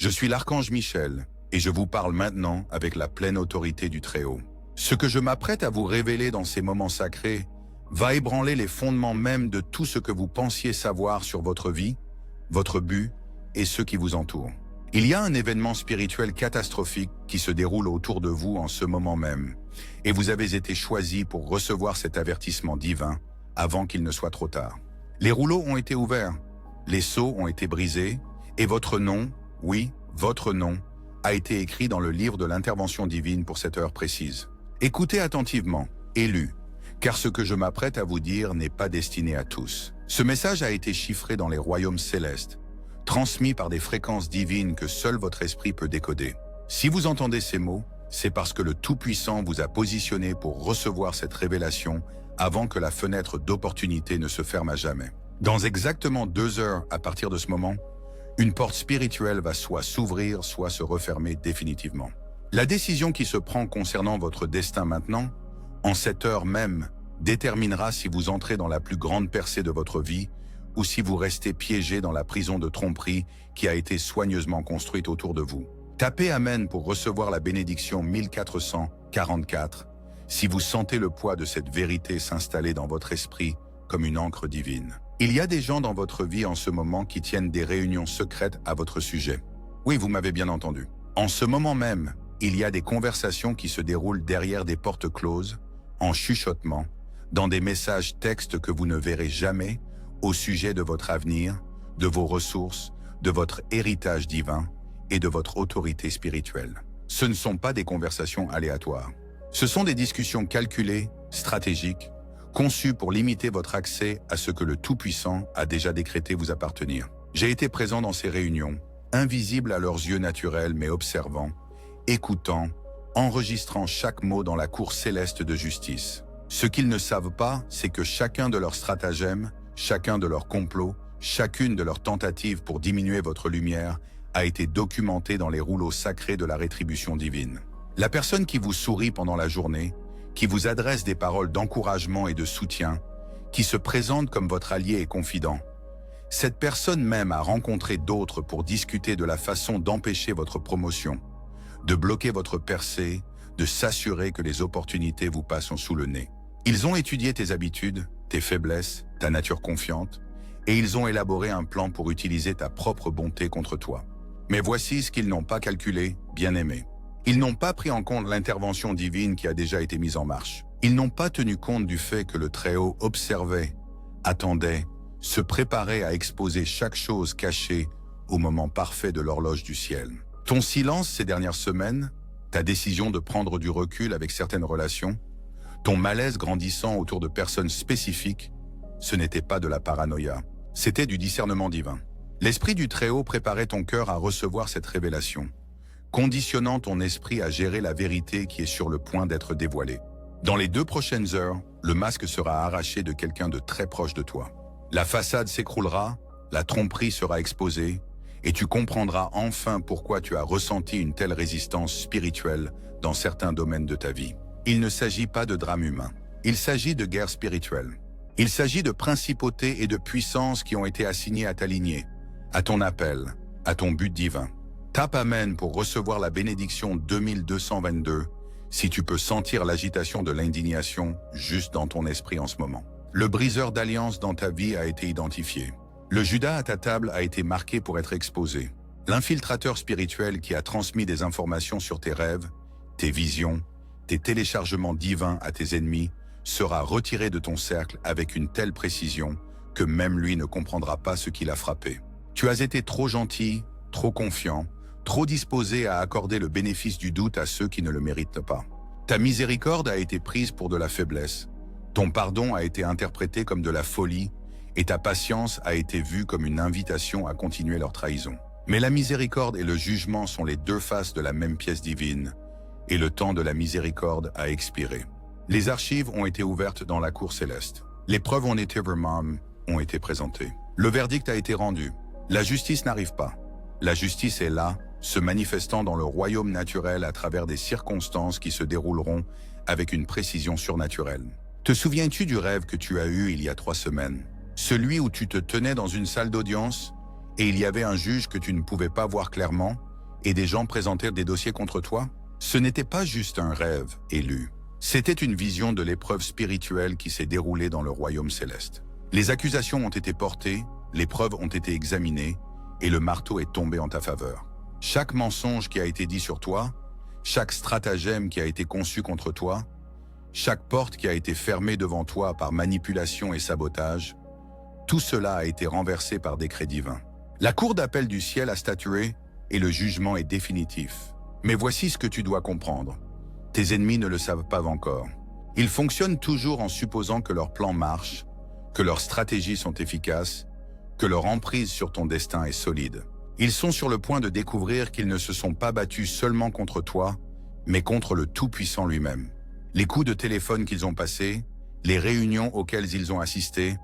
Je suis l'archange Michel, et je vous parle maintenant avec la pleine autorité du Très-Haut. Ce que je m'apprête à vous révéler dans ces moments sacrés va ébranler les fondements même de tout ce que vous pensiez savoir sur votre vie, votre but et ceux qui vous entourent. Il y a un événement spirituel catastrophique qui se déroule autour de vous en ce moment même, et vous avez été choisi pour recevoir cet avertissement divin avant qu'il ne soit trop tard. Les rouleaux ont été ouverts, les sceaux ont été brisés, et votre nom, oui, votre nom, a été écrit dans le livre de l'intervention divine pour cette heure précise. Écoutez attentivement, élus, car ce que je m'apprête à vous dire n'est pas destiné à tous. Ce message a été chiffré dans les royaumes célestes, transmis par des fréquences divines que seul votre esprit peut décoder. Si vous entendez ces mots, c'est parce que le Tout-Puissant vous a positionné pour recevoir cette révélation avant que la fenêtre d'opportunité ne se ferme à jamais. Dans exactement 2 heures à partir de ce moment, une porte spirituelle va soit s'ouvrir, soit se refermer définitivement. La décision qui se prend concernant votre destin maintenant, en cette heure même, déterminera si vous entrez dans la plus grande percée de votre vie ou si vous restez piégé dans la prison de tromperie qui a été soigneusement construite autour de vous. Tapez Amen pour recevoir la bénédiction 1444 si vous sentez le poids de cette vérité s'installer dans votre esprit comme une encre divine. Il y a des gens dans votre vie en ce moment qui tiennent des réunions secrètes à votre sujet. Oui, vous m'avez bien entendu. En ce moment même, il y a des conversations qui se déroulent derrière des portes closes, en chuchotement, dans des messages textes que vous ne verrez jamais, au sujet de votre avenir, de vos ressources, de votre héritage divin et de votre autorité spirituelle. Ce ne sont pas des conversations aléatoires. Ce sont des discussions calculées, stratégiques, conçues pour limiter votre accès à ce que le Tout-Puissant a déjà décrété vous appartenir. J'ai été présent dans ces réunions, invisible à leurs yeux naturels mais observant, écoutant, enregistrant chaque mot dans la cour céleste de justice. Ce qu'ils ne savent pas, c'est que chacun de leurs stratagèmes, chacun de leurs complots, chacune de leurs tentatives pour diminuer votre lumière a été documenté dans les rouleaux sacrés de la rétribution divine. La personne qui vous sourit pendant la journée, qui vous adresse des paroles d'encouragement et de soutien, qui se présente comme votre allié et confident, cette personne même a rencontré d'autres pour discuter de la façon d'empêcher votre promotion, de bloquer votre percée, de s'assurer que les opportunités vous passent sous le nez. Ils ont étudié tes habitudes, tes faiblesses, ta nature confiante, et ils ont élaboré un plan pour utiliser ta propre bonté contre toi. Mais voici ce qu'ils n'ont pas calculé, bien-aimés. Ils n'ont pas pris en compte l'intervention divine qui a déjà été mise en marche. Ils n'ont pas tenu compte du fait que le Très-Haut observait, attendait, se préparait à exposer chaque chose cachée au moment parfait de l'horloge du ciel. Ton silence ces dernières semaines, ta décision de prendre du recul avec certaines relations, ton malaise grandissant autour de personnes spécifiques, ce n'était pas de la paranoïa, c'était du discernement divin. L'Esprit du Très-Haut préparait ton cœur à recevoir cette révélation, conditionnant ton esprit à gérer la vérité qui est sur le point d'être dévoilée. Dans les 2 prochaines heures, le masque sera arraché de quelqu'un de très proche de toi. La façade s'écroulera, la tromperie sera exposée, et tu comprendras enfin pourquoi tu as ressenti une telle résistance spirituelle dans certains domaines de ta vie. Il ne s'agit pas de drame humain, il s'agit de guerre spirituelle. Il s'agit de principautés et de puissances qui ont été assignées à ta lignée, à ton appel, à ton but divin. Tape Amen pour recevoir la bénédiction 2222 si tu peux sentir l'agitation de l'indignation juste dans ton esprit en ce moment. Le briseur d'alliance dans ta vie a été identifié. Le Judas à ta table a été marqué pour être exposé. L'infiltrateur spirituel qui a transmis des informations sur tes rêves, tes visions, tes téléchargements divins à tes ennemis sera retiré de ton cercle avec une telle précision que même lui ne comprendra pas ce qui l'a frappé. Tu as été trop gentil, trop confiant, trop disposé à accorder le bénéfice du doute à ceux qui ne le méritent pas. Ta miséricorde a été prise pour de la faiblesse, ton pardon a été interprété comme de la folie et ta patience a été vue comme une invitation à continuer leur trahison. Mais la miséricorde et le jugement sont les 2 faces de la même pièce divine, et le temps de la miséricorde a expiré. Les archives ont été ouvertes dans la cour céleste. Les preuves ont été présentées. Le verdict a été rendu. La justice n'arrive pas. La justice est là, se manifestant dans le royaume naturel à travers des circonstances qui se dérouleront avec une précision surnaturelle. Te souviens-tu du rêve que tu as eu il y a 3 semaines? Celui où tu te tenais dans une salle d'audience et il y avait un juge que tu ne pouvais pas voir clairement, et des gens présentèrent des dossiers contre toi? Ce n'était pas juste un rêve élu. C'était une vision de l'épreuve spirituelle qui s'est déroulée dans le royaume céleste. Les accusations ont été portées, les preuves ont été examinées, et le marteau est tombé en ta faveur. Chaque mensonge qui a été dit sur toi, chaque stratagème qui a été conçu contre toi, chaque porte qui a été fermée devant toi par manipulation et sabotage, tout cela a été renversé par décret divin. La cour d'appel du ciel a statué et le jugement est définitif. Mais voici ce que tu dois comprendre. Tes ennemis ne le savent pas encore. Ils fonctionnent toujours en supposant que leurs plans marchent, que leurs stratégies sont efficaces, que leur emprise sur ton destin est solide. Ils sont sur le point de découvrir qu'ils ne se sont pas battus seulement contre toi, mais contre le Tout-Puissant lui-même. Les coups de téléphone qu'ils ont passés, les réunions auxquelles ils ont assisté,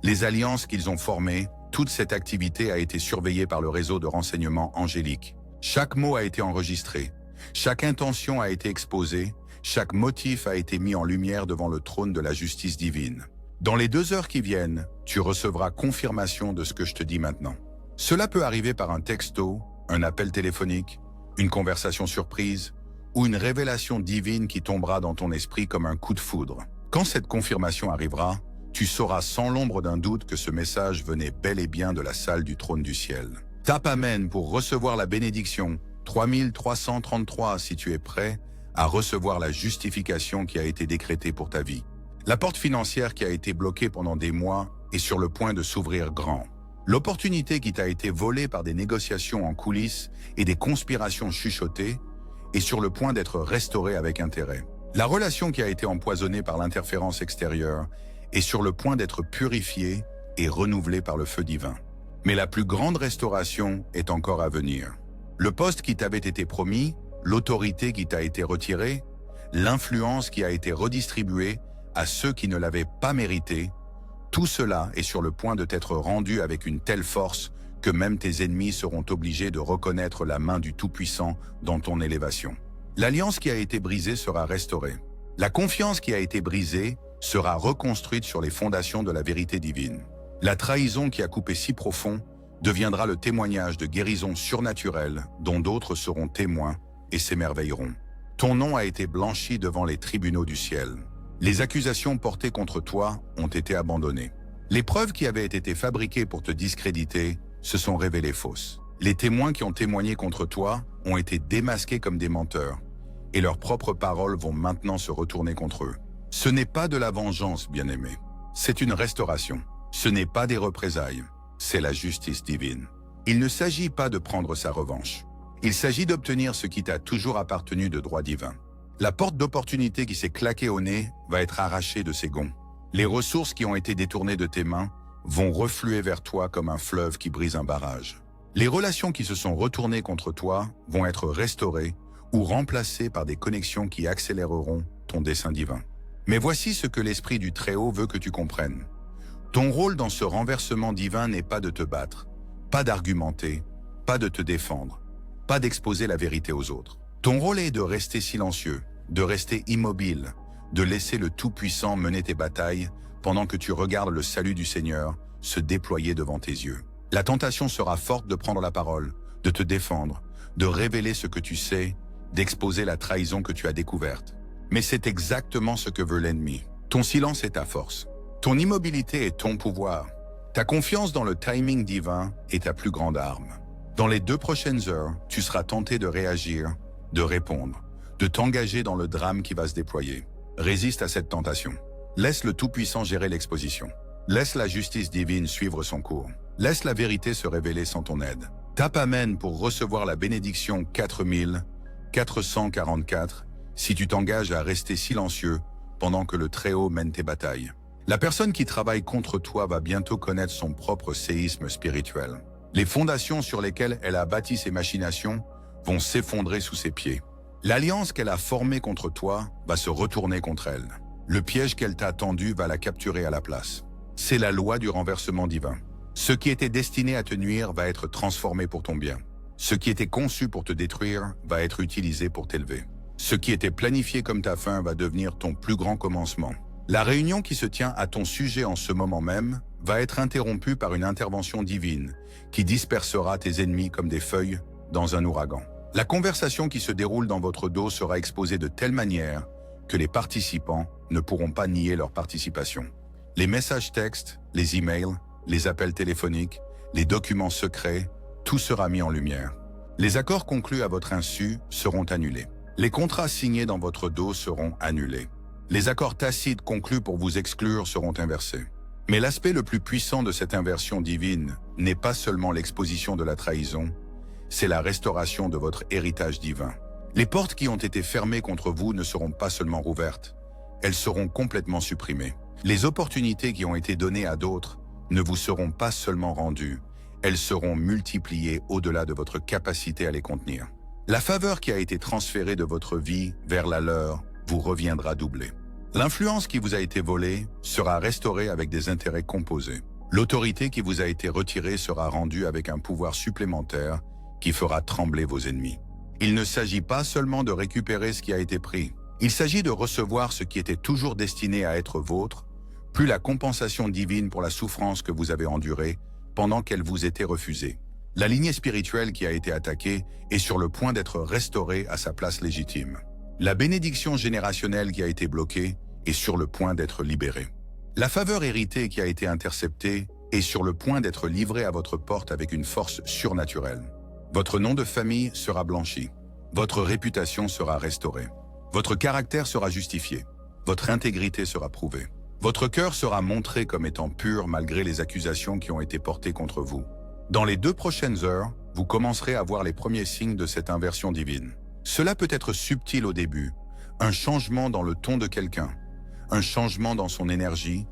les alliances qu'ils ont formées, toute cette activité a été surveillée par le réseau de renseignement angélique. Chaque mot a été enregistré, chaque intention a été exposée, chaque motif a été mis en lumière devant le trône de la justice divine. Dans les 2 heures qui viennent, tu recevras confirmation de ce que je te dis maintenant. Cela peut arriver par un texto, un appel téléphonique, une conversation surprise ou une révélation divine qui tombera dans ton esprit comme un coup de foudre. Quand cette confirmation arrivera, tu sauras sans l'ombre d'un doute que ce message venait bel et bien de la salle du trône du ciel. Tape Amen pour recevoir la bénédiction 3333 si tu es prêt à recevoir la justification qui a été décrétée pour ta vie. La porte financière qui a été bloquée pendant des mois est sur le point de s'ouvrir grand. L'opportunité qui t'a été volée par des négociations en coulisses et des conspirations chuchotées est sur le point d'être restaurée avec intérêt. La relation qui a été empoisonnée par l'interférence extérieure est sur le point d'être purifiée et renouvelée par le feu divin. Mais la plus grande restauration est encore à venir. Le poste qui t'avait été promis, l'autorité qui t'a été retirée, l'influence qui a été redistribuée à ceux qui ne l'avaient pas mérité, tout cela est sur le point de t'être rendu avec une telle force que même tes ennemis seront obligés de reconnaître la main du Tout-Puissant dans ton élévation. L'alliance qui a été brisée sera restaurée. La confiance qui a été brisée sera reconstruite sur les fondations de la vérité divine. La trahison qui a coupé si profond deviendra le témoignage de guérison surnaturelle dont d'autres seront témoins et s'émerveilleront. Ton nom a été blanchi devant les tribunaux du ciel. Les accusations portées contre toi ont été abandonnées. Les preuves qui avaient été fabriquées pour te discréditer se sont révélées fausses. Les témoins qui ont témoigné contre toi ont été démasqués comme des menteurs, et leurs propres paroles vont maintenant se retourner contre eux. Ce n'est pas de la vengeance, bien-aimé. C'est une restauration. Ce n'est pas des représailles. C'est la justice divine. Il ne s'agit pas de prendre sa revanche. Il s'agit d'obtenir ce qui t'a toujours appartenu de droit divin. La porte d'opportunité qui s'est claquée au nez va être arrachée de ses gonds. Les ressources qui ont été détournées de tes mains vont refluer vers toi comme un fleuve qui brise un barrage. Les relations qui se sont retournées contre toi vont être restaurées ou remplacées par des connexions qui accéléreront ton dessein divin. Mais voici ce que l'Esprit du Très-Haut veut que tu comprennes. Ton rôle dans ce renversement divin n'est pas de te battre, pas d'argumenter, pas de te défendre, pas d'exposer la vérité aux autres. Ton rôle est de rester silencieux, de rester immobile, de laisser le Tout-Puissant mener tes batailles pendant que tu regardes le salut du Seigneur se déployer devant tes yeux. La tentation sera forte de prendre la parole, de te défendre, de révéler ce que tu sais, d'exposer la trahison que tu as découverte. Mais c'est exactement ce que veut l'ennemi. Ton silence est ta force. Ton immobilité est ton pouvoir. Ta confiance dans le timing divin est ta plus grande arme. Dans les 2 prochaines heures, tu seras tenté de réagir, de répondre, de t'engager dans le drame qui va se déployer. Résiste à cette tentation. Laisse le Tout-Puissant gérer l'exposition. Laisse la justice divine suivre son cours. Laisse la vérité se révéler sans ton aide. Tape Amen pour recevoir la bénédiction 4444 si tu t'engages à rester silencieux pendant que le Très-Haut mène tes batailles. La personne qui travaille contre toi va bientôt connaître son propre séisme spirituel. Les fondations sur lesquelles elle a bâti ses machinations vont s'effondrer sous ses pieds. L'alliance qu'elle a formée contre toi va se retourner contre elle. Le piège qu'elle t'a tendu va la capturer à la place. C'est la loi du renversement divin. Ce qui était destiné à te nuire va être transformé pour ton bien. Ce qui était conçu pour te détruire va être utilisé pour t'élever. Ce qui était planifié comme ta fin va devenir ton plus grand commencement. La réunion qui se tient à ton sujet en ce moment même va être interrompue par une intervention divine qui dispersera tes ennemis comme des feuilles dans un ouragan. La conversation qui se déroule dans votre dos sera exposée de telle manière que les participants ne pourront pas nier leur participation. Les messages textes, les emails, les appels téléphoniques, les documents secrets, tout sera mis en lumière. Les accords conclus à votre insu seront annulés. Les contrats signés dans votre dos seront annulés. Les accords tacites conclus pour vous exclure seront inversés. Mais l'aspect le plus puissant de cette inversion divine n'est pas seulement l'exposition de la trahison, c'est la restauration de votre héritage divin. Les portes qui ont été fermées contre vous ne seront pas seulement rouvertes, elles seront complètement supprimées. Les opportunités qui ont été données à d'autres ne vous seront pas seulement rendues, elles seront multipliées au-delà de votre capacité à les contenir. La faveur qui a été transférée de votre vie vers la leur vous reviendra doublée. L'influence qui vous a été volée sera restaurée avec des intérêts composés. L'autorité qui vous a été retirée sera rendue avec un pouvoir supplémentaire qui fera trembler vos ennemis. Il ne s'agit pas seulement de récupérer ce qui a été pris. Il s'agit de recevoir ce qui était toujours destiné à être vôtre, plus la compensation divine pour la souffrance que vous avez endurée pendant qu'elle vous était refusée. La lignée spirituelle qui a été attaquée est sur le point d'être restaurée à sa place légitime. La bénédiction générationnelle qui a été bloquée est sur le point d'être libérée. La faveur héritée qui a été interceptée est sur le point d'être livrée à votre porte avec une force surnaturelle. Votre nom de famille sera blanchi. Votre réputation sera restaurée. Votre caractère sera justifié. Votre intégrité sera prouvée. Votre cœur sera montré comme étant pur malgré les accusations qui ont été portées contre vous. Dans les 2 prochaines heures, vous commencerez à voir les premiers signes de cette inversion divine. Cela peut être subtil au début, un changement dans le ton de quelqu'un, un changement dans son énergie,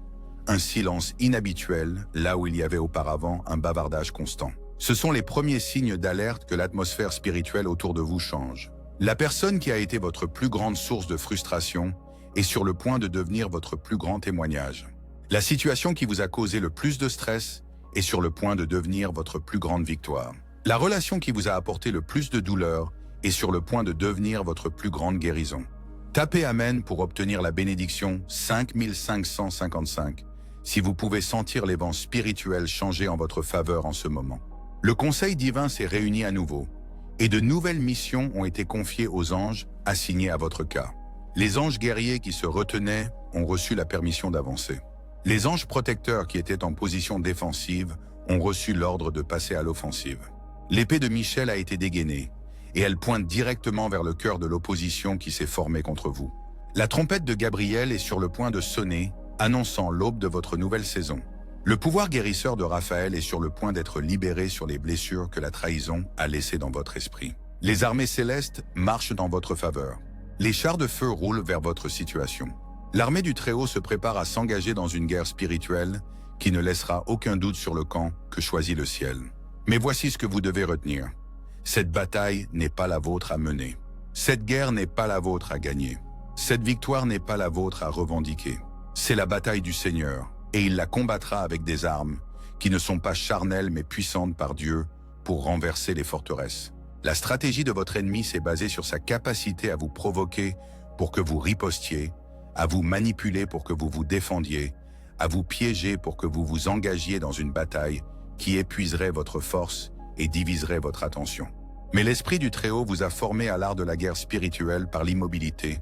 un silence inhabituel là où il y avait auparavant un bavardage constant. Ce sont les premiers signes d'alerte que l'atmosphère spirituelle autour de vous change. La personne qui a été votre plus grande source de frustration est sur le point de devenir votre plus grand témoignage. La situation qui vous a causé le plus de stress est sur le point de devenir votre plus grande victoire. La relation qui vous a apporté le plus de douleur est sur le point de devenir votre plus grande guérison. Tapez Amen pour obtenir la bénédiction 5555 si vous pouvez sentir les vents spirituels changer en votre faveur en ce moment. Le conseil divin s'est réuni à nouveau et de nouvelles missions ont été confiées aux anges assignés à votre cas. Les anges guerriers qui se retenaient ont reçu la permission d'avancer. Les anges protecteurs qui étaient en position défensive ont reçu l'ordre de passer à l'offensive. L'épée de Michel a été dégainée et elle pointe directement vers le cœur de l'opposition qui s'est formée contre vous. La trompette de Gabriel est sur le point de sonner, annonçant l'aube de votre nouvelle saison. Le pouvoir guérisseur de Raphaël est sur le point d'être libéré sur les blessures que la trahison a laissées dans votre esprit. Les armées célestes marchent dans votre faveur. Les chars de feu roulent vers votre situation. L'armée du Très-Haut se prépare à s'engager dans une guerre spirituelle qui ne laissera aucun doute sur le camp que choisit le ciel. Mais voici ce que vous devez retenir. Cette bataille n'est pas la vôtre à mener. Cette guerre n'est pas la vôtre à gagner. Cette victoire n'est pas la vôtre à revendiquer. C'est la bataille du Seigneur, et il la combattra avec des armes qui ne sont pas charnelles mais puissantes par Dieu pour renverser les forteresses. La stratégie de votre ennemi s'est basée sur sa capacité à vous provoquer pour que vous ripostiez, à vous manipuler pour que vous vous défendiez, à vous piéger pour que vous vous engagiez dans une bataille qui épuiserait votre force et diviserait votre attention. Mais l'Esprit du Très-Haut vous a formé à l'art de la guerre spirituelle par l'immobilité,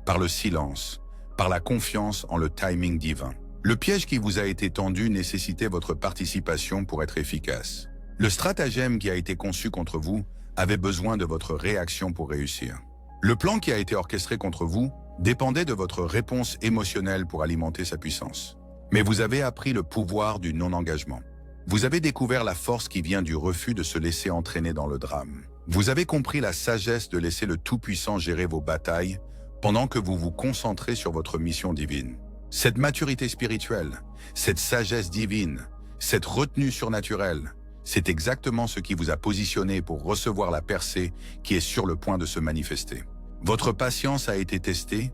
par le silence, par la confiance en le timing divin. Le piège qui vous a été tendu nécessitait votre participation pour être efficace. Le stratagème qui a été conçu contre vous avait besoin de votre réaction pour réussir. Le plan qui a été orchestré contre vous dépendait de votre réponse émotionnelle pour alimenter sa puissance. Mais vous avez appris le pouvoir du non-engagement. Vous avez découvert la force qui vient du refus de se laisser entraîner dans le drame. Vous avez compris la sagesse de laisser le Tout-Puissant gérer vos batailles pendant que vous vous concentrez sur votre mission divine. Cette maturité spirituelle, cette sagesse divine, cette retenue surnaturelle, c'est exactement ce qui vous a positionné pour recevoir la percée qui est sur le point de se manifester. Votre patience a été testée,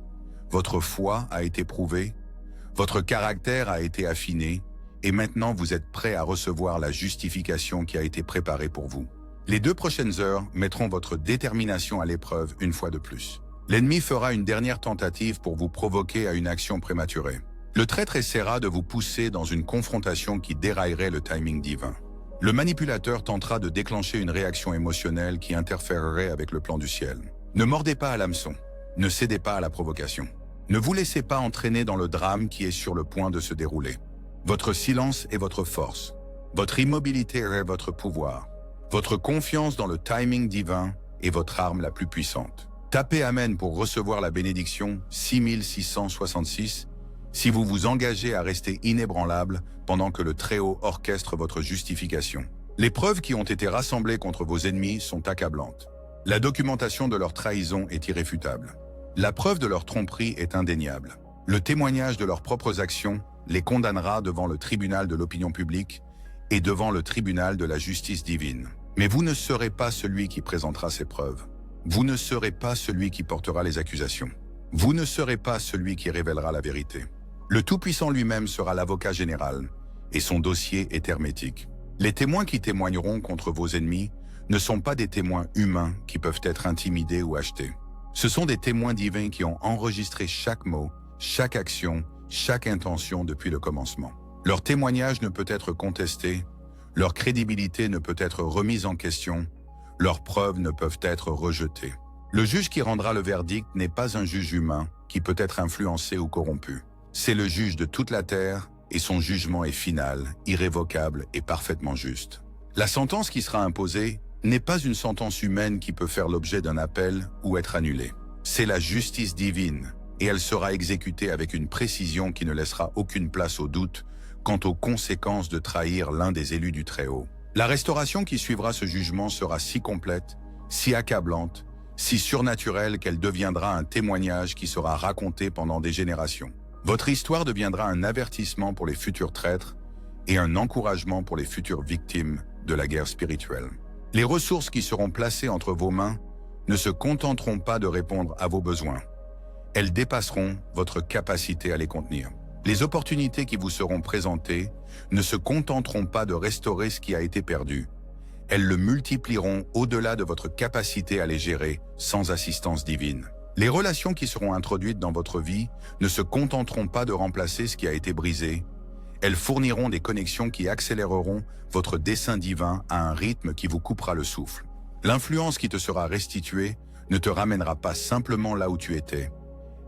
votre foi a été prouvée, votre caractère a été affiné, et maintenant vous êtes prêt à recevoir la justification qui a été préparée pour vous. Les 2 prochaines heures mettront votre détermination à l'épreuve une fois de plus. L'ennemi fera une dernière tentative pour vous provoquer à une action prématurée. Le traître essaiera de vous pousser dans une confrontation qui déraillerait le timing divin. Le manipulateur tentera de déclencher une réaction émotionnelle qui interférerait avec le plan du ciel. Ne mordez pas à l'hameçon. Ne cédez pas à la provocation. Ne vous laissez pas entraîner dans le drame qui est sur le point de se dérouler. Votre silence est votre force. Votre immobilité est votre pouvoir. Votre confiance dans le timing divin est votre arme la plus puissante. Tapez Amen pour recevoir la bénédiction 6666 si vous vous engagez à rester inébranlable pendant que le Très-Haut orchestre votre justification. Les preuves qui ont été rassemblées contre vos ennemis sont accablantes. La documentation de leur trahison est irréfutable. La preuve de leur tromperie est indéniable. Le témoignage de leurs propres actions les condamnera devant le tribunal de l'opinion publique et devant le tribunal de la justice divine. Mais vous ne serez pas celui qui présentera ces preuves. Vous ne serez pas celui qui portera les accusations. Vous ne serez pas celui qui révélera la vérité. Le Tout-Puissant lui-même sera l'avocat général, et son dossier est hermétique. Les témoins qui témoigneront contre vos ennemis ne sont pas des témoins humains qui peuvent être intimidés ou achetés. Ce sont des témoins divins qui ont enregistré chaque mot, chaque action, chaque intention depuis le commencement. Leur témoignage ne peut être contesté, leur crédibilité ne peut être remise en question, leurs preuves ne peuvent être rejetées. Le juge qui rendra le verdict n'est pas un juge humain qui peut être influencé ou corrompu. C'est le juge de toute la terre et son jugement est final, irrévocable et parfaitement juste. La sentence qui sera imposée n'est pas une sentence humaine qui peut faire l'objet d'un appel ou être annulée. C'est la justice divine et elle sera exécutée avec une précision qui ne laissera aucune place au doute quant aux conséquences de trahir l'un des élus du Très-Haut. La restauration qui suivra ce jugement sera si complète, si accablante, si surnaturelle qu'elle deviendra un témoignage qui sera raconté pendant des générations. Votre histoire deviendra un avertissement pour les futurs traîtres et un encouragement pour les futures victimes de la guerre spirituelle. Les ressources qui seront placées entre vos mains ne se contenteront pas de répondre à vos besoins. Elles dépasseront votre capacité à les contenir. Les opportunités qui vous seront présentées ne se contenteront pas de restaurer ce qui a été perdu. Elles le multiplieront au-delà de votre capacité à les gérer sans assistance divine. Les relations qui seront introduites dans votre vie ne se contenteront pas de remplacer ce qui a été brisé. Elles fourniront des connexions qui accéléreront votre dessein divin à un rythme qui vous coupera le souffle. L'influence qui te sera restituée ne te ramènera pas simplement là où tu étais.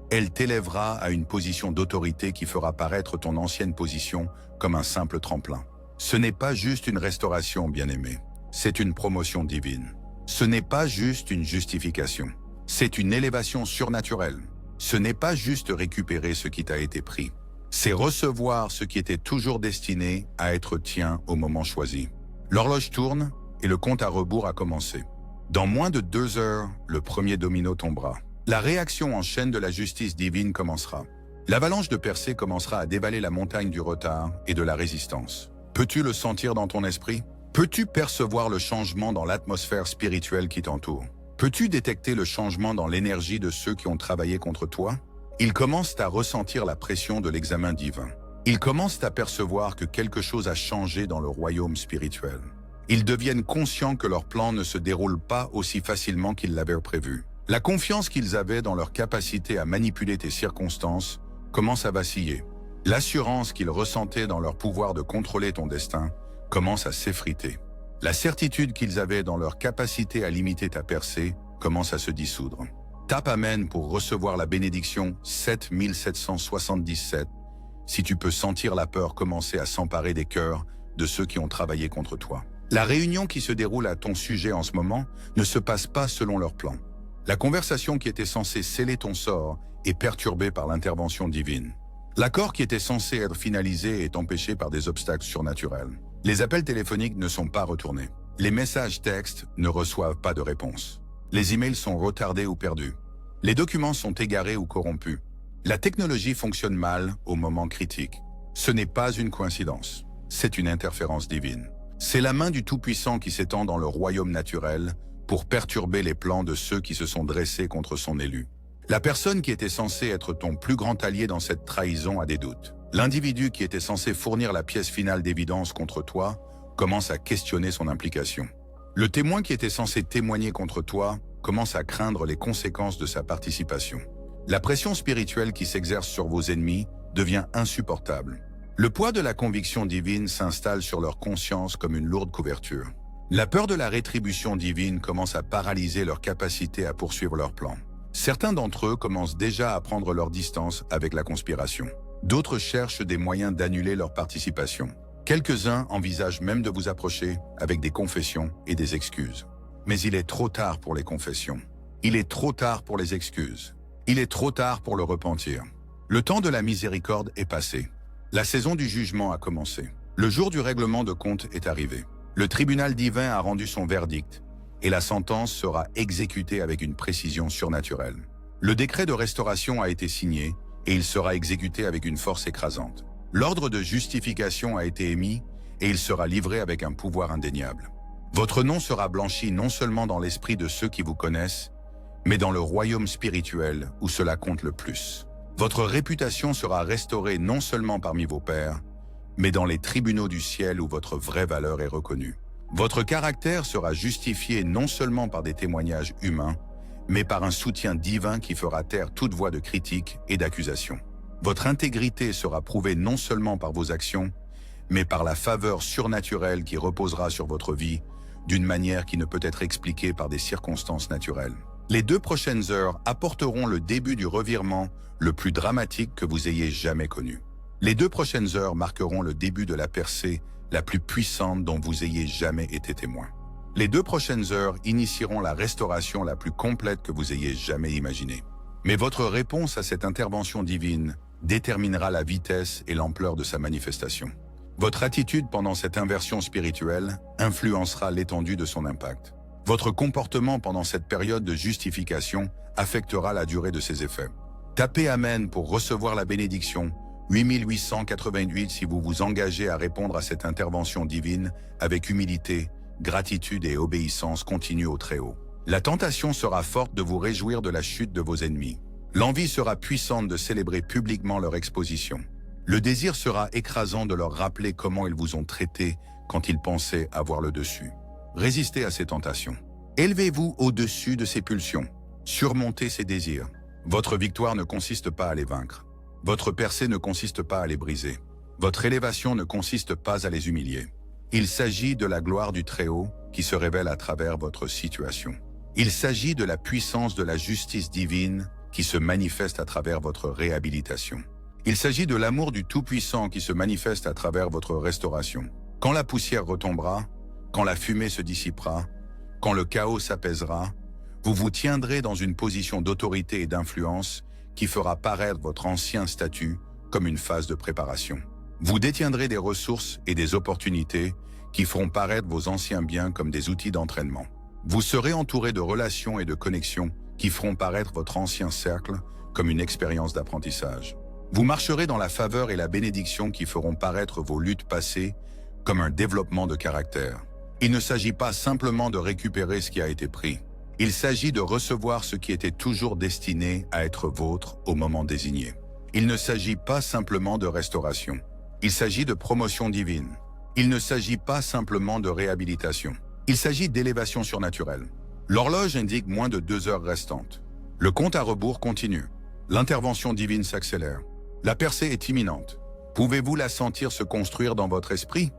Elle t'élèvera à une position d'autorité qui fera paraître ton ancienne position comme un simple tremplin. Ce n'est pas juste une restauration, bien-aimé. C'est une promotion divine. Ce n'est pas juste une justification. C'est une élévation surnaturelle. Ce n'est pas juste récupérer ce qui t'a été pris. C'est recevoir ce qui était toujours destiné à être tien au moment choisi. L'horloge tourne et le compte à rebours a commencé. Dans moins de 2 heures, le premier domino tombera. La réaction en chaîne de la justice divine commencera. L'avalanche de Persée commencera à dévaler la montagne du retard et de la résistance. Peux-tu le sentir dans ton esprit? Peux-tu percevoir le changement dans l'atmosphère spirituelle qui t'entoure? Peux-tu détecter le changement dans l'énergie de ceux qui ont travaillé contre toi? Ils commencent à ressentir la pression de l'examen divin. Ils commencent à percevoir que quelque chose a changé dans le royaume spirituel. Ils deviennent conscients que leur plan ne se déroule pas aussi facilement qu'ils l'avaient prévu. La confiance qu'ils avaient dans leur capacité à manipuler tes circonstances commence à vaciller. L'assurance qu'ils ressentaient dans leur pouvoir de contrôler ton destin commence à s'effriter. La certitude qu'ils avaient dans leur capacité à limiter ta percée commence à se dissoudre. Tape Amen pour recevoir la bénédiction 7777 si tu peux sentir la peur commencer à s'emparer des cœurs de ceux qui ont travaillé contre toi. La réunion qui se déroule à ton sujet en ce moment ne se passe pas selon leur plan. La conversation qui était censée sceller ton sort est perturbée par l'intervention divine. L'accord qui était censé être finalisé est empêché par des obstacles surnaturels. Les appels téléphoniques ne sont pas retournés. Les messages textes ne reçoivent pas de réponse. Les emails sont retardés ou perdus. Les documents sont égarés ou corrompus. La technologie fonctionne mal au moment critique. Ce n'est pas une coïncidence. C'est une interférence divine. C'est la main du Tout-Puissant qui s'étend dans le royaume naturel pour perturber les plans de ceux qui se sont dressés contre son élu. La personne qui était censée être ton plus grand allié dans cette trahison a des doutes. L'individu qui était censé fournir la pièce finale d'évidence contre toi commence à questionner son implication. Le témoin qui était censé témoigner contre toi commence à craindre les conséquences de sa participation. La pression spirituelle qui s'exerce sur vos ennemis devient insupportable. Le poids de la conviction divine s'installe sur leur conscience comme une lourde couverture. La peur de la rétribution divine commence à paralyser leur capacité à poursuivre leur plan. Certains d'entre eux commencent déjà à prendre leur distance avec la conspiration. D'autres cherchent des moyens d'annuler leur participation. Quelques-uns envisagent même de vous approcher avec des confessions et des excuses. Mais il est trop tard pour les confessions. Il est trop tard pour les excuses. Il est trop tard pour le repentir. Le temps de la miséricorde est passé. La saison du jugement a commencé. Le jour du règlement de compte est arrivé. Le tribunal divin a rendu son verdict et la sentence sera exécutée avec une précision surnaturelle. Le décret de restauration a été signé et il sera exécuté avec une force écrasante. L'ordre de justification a été émis et il sera livré avec un pouvoir indéniable. Votre nom sera blanchi non seulement dans l'esprit de ceux qui vous connaissent, mais dans le royaume spirituel où cela compte le plus. Votre réputation sera restaurée non seulement parmi vos pairs, mais dans les tribunaux du ciel où votre vraie valeur est reconnue. Votre caractère sera justifié non seulement par des témoignages humains, mais par un soutien divin qui fera taire toute voix de critique et d'accusation. Votre intégrité sera prouvée non seulement par vos actions, mais par la faveur surnaturelle qui reposera sur votre vie d'une manière qui ne peut être expliquée par des circonstances naturelles. Les 2 prochaines heures apporteront le début du revirement le plus dramatique que vous ayez jamais connu. Les 2 prochaines heures marqueront le début de la percée la plus puissante dont vous ayez jamais été témoin. Les 2 prochaines heures initieront la restauration la plus complète que vous ayez jamais imaginée. Mais votre réponse à cette intervention divine déterminera la vitesse et l'ampleur de sa manifestation. Votre attitude pendant cette inversion spirituelle influencera l'étendue de son impact. Votre comportement pendant cette période de justification affectera la durée de ses effets. Tapez Amen pour recevoir la bénédiction 8888 si vous vous engagez à répondre à cette intervention divine avec humilité, gratitude et obéissance continue au Très-Haut. La tentation sera forte de vous réjouir de la chute de vos ennemis. L'envie sera puissante de célébrer publiquement leur exposition. Le désir sera écrasant de leur rappeler comment ils vous ont traité quand ils pensaient avoir le dessus. Résistez à ces tentations. Élevez-vous au-dessus de ces pulsions. Surmontez ces désirs. Votre victoire ne consiste pas à les vaincre. Votre percée ne consiste pas à les briser. Votre élévation ne consiste pas à les humilier. Il s'agit de la gloire du Très-Haut qui se révèle à travers votre situation. Il s'agit de la puissance de la justice divine qui se manifeste à travers votre réhabilitation. Il s'agit de l'amour du Tout-Puissant qui se manifeste à travers votre restauration. Quand la poussière retombera, quand la fumée se dissipera, quand le chaos s'apaisera, vous vous tiendrez dans une position d'autorité et d'influence qui fera paraître votre ancien statut comme une phase de préparation. Vous détiendrez des ressources et des opportunités qui feront paraître vos anciens biens comme des outils d'entraînement. Vous serez entouré de relations et de connexions qui feront paraître votre ancien cercle comme une expérience d'apprentissage. Vous marcherez dans la faveur et la bénédiction qui feront paraître vos luttes passées comme un développement de caractère. Il ne s'agit pas simplement de récupérer ce qui a été pris. Il s'agit de recevoir ce qui était toujours destiné à être vôtre au moment désigné. Il ne s'agit pas simplement de restauration. Il s'agit de promotion divine. Il ne s'agit pas simplement de réhabilitation. Il s'agit d'élévation surnaturelle. L'horloge indique moins de 2 heures restantes. Le compte à rebours continue. L'intervention divine s'accélère. La percée est imminente. Pouvez-vous la sentir se construire dans votre esprit?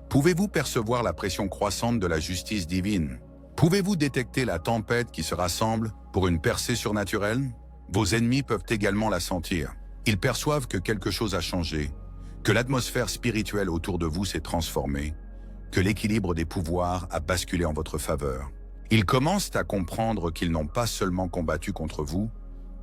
Pouvez-vous percevoir la pression croissante de la justice divine? Pouvez-vous détecter la tempête qui se rassemble pour une percée surnaturelle? Vos ennemis peuvent également la sentir. Ils perçoivent que quelque chose a changé, que l'atmosphère spirituelle autour de vous s'est transformée, que l'équilibre des pouvoirs a basculé en votre faveur. Ils commencent à comprendre qu'ils n'ont pas seulement combattu contre vous,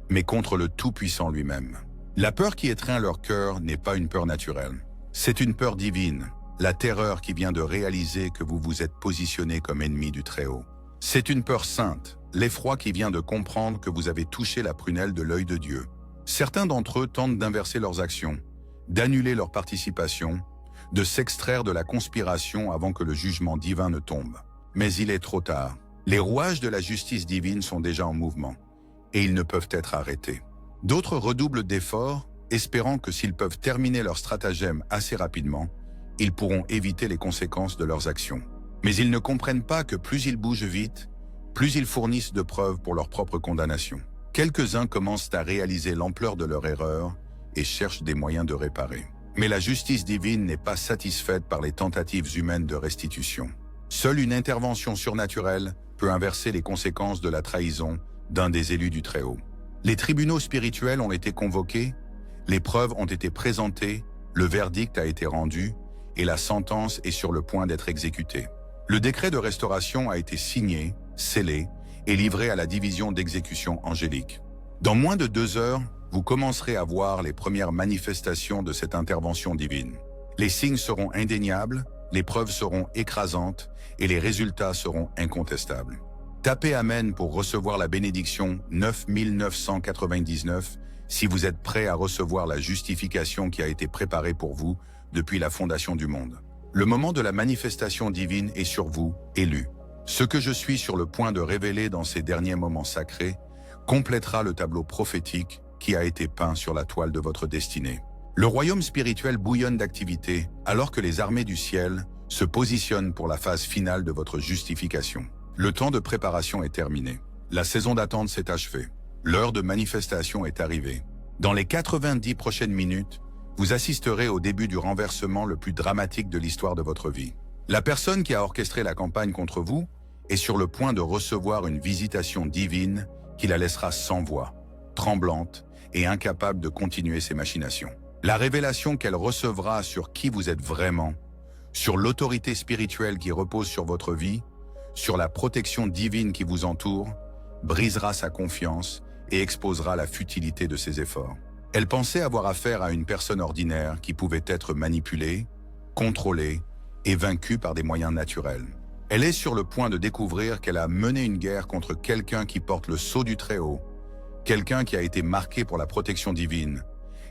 mais contre le Tout-Puissant lui-même. La peur qui étreint leur cœur n'est pas une peur naturelle. C'est une peur divine. La terreur qui vient de réaliser que vous vous êtes positionné comme ennemi du Très-Haut. C'est une peur sainte, l'effroi qui vient de comprendre que vous avez touché la prunelle de l'œil de Dieu. Certains d'entre eux tentent d'inverser leurs actions, d'annuler leur participation, de s'extraire de la conspiration avant que le jugement divin ne tombe. Mais il est trop tard. Les rouages de la justice divine sont déjà en mouvement, et ils ne peuvent être arrêtés. D'autres redoublent d'efforts, espérant que s'ils peuvent terminer leur stratagème assez rapidement, ils pourront éviter les conséquences de leurs actions. Mais ils ne comprennent pas que plus ils bougent vite, plus ils fournissent de preuves pour leur propre condamnation. Quelques-uns commencent à réaliser l'ampleur de leur erreur et cherchent des moyens de réparer. Mais la justice divine n'est pas satisfaite par les tentatives humaines de restitution. Seule une intervention surnaturelle peut inverser les conséquences de la trahison d'un des élus du Très-Haut. Les tribunaux spirituels ont été convoqués, les preuves ont été présentées, le verdict a été rendu et la sentence est sur le point d'être exécutée. Le décret de restauration a été signé, scellé et livré à la division d'exécution angélique. Dans moins de 2 heures, vous commencerez à voir les premières manifestations de cette intervention divine. Les signes seront indéniables, les preuves seront écrasantes et les résultats seront incontestables. Tapez Amen pour recevoir la bénédiction 9999 si vous êtes prêt à recevoir la justification qui a été préparée pour vous depuis la fondation du monde. Le moment de la manifestation divine est sur vous, élus. Ce que je suis sur le point de révéler dans ces derniers moments sacrés complétera le tableau prophétique qui a été peint sur la toile de votre destinée. Le royaume spirituel bouillonne d'activité alors que les armées du ciel se positionnent pour la phase finale de votre justification. Le temps de préparation est terminé. La saison d'attente s'est achevée. L'heure de manifestation est arrivée. Dans les 90 prochaines minutes, vous assisterez au début du renversement le plus dramatique de l'histoire de votre vie. La personne qui a orchestré la campagne contre vous est sur le point de recevoir une visitation divine qui la laissera sans voix, tremblante et incapable de continuer ses machinations. La révélation qu'elle recevra sur qui vous êtes vraiment, sur l'autorité spirituelle qui repose sur votre vie, sur la protection divine qui vous entoure, brisera sa confiance et exposera la futilité de ses efforts. Elle pensait avoir affaire à une personne ordinaire qui pouvait être manipulée, contrôlée et vaincue par des moyens naturels. Elle est sur le point de découvrir qu'elle a mené une guerre contre quelqu'un qui porte le sceau du Très-Haut, quelqu'un qui a été marqué pour la protection divine,